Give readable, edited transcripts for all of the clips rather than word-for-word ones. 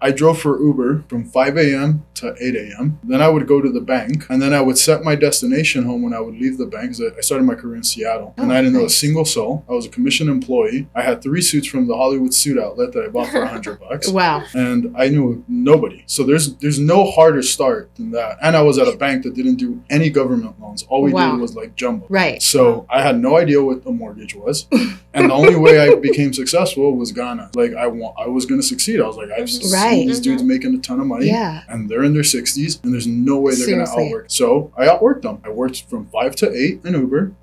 I drove for Uber from 5 a.m. to 8 a.m. Then I would go to the bank, and then I would set my destination home when I would leave the bank. I started my career in Seattle, and I didn't know a single soul. I was a commissioned employee. I had 3 suits from the Hollywood suit outlet that I bought for $100. Wow. And I knew nobody. So there's no harder start than that. And I was at a bank that didn't do any government loans. All we did was like jumbo. Right. So I had no idea what a mortgage was. And the only way I became successful was Ghana. Like I was going to succeed. I was like, I've seen these dudes making a ton of money, and they're in their 60s, and there's no way they're going to outwork. So I outworked them. I worked from 5 to 8 in Uber.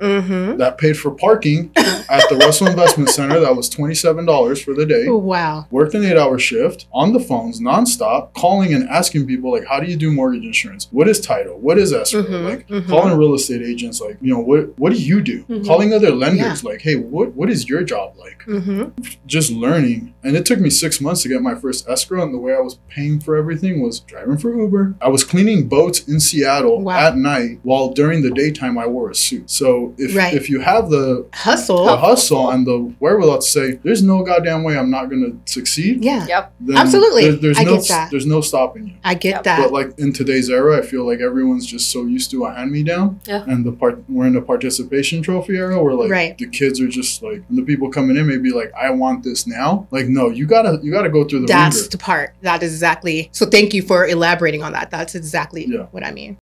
That paid for parking at the Russell Investment Center. That was $27 for the day. Wow. Worked an 8-hour shift on the phones nonstop, calling and asking people like, how do you do mortgage insurance? What is title? What is escrow? Calling real estate agents like, you know, what do you do? Calling other lenders like, hey, what is your job like? Just learning. And it took me 6 months to get my first escrow, and the way I was paying for everything was driving for Uber. I was cleaning boats in Seattle at night, while during the daytime I wore a suit. So if you have the hustle and the wherewithal to say, there's no goddamn way I'm not going to succeed. Yeah. Yep. Absolutely. There's no stopping you. I get that. But like in today's era, I feel like everyone's just so used to a hand-me-down. Yeah. And we're in the participation trophy era where like the kids are just like, and the people coming in may be like, I want this now. Like, no, you gotta go through the ringer. That's the part. That is exactly. So thank you for elaborating on that. That's exactly what I mean.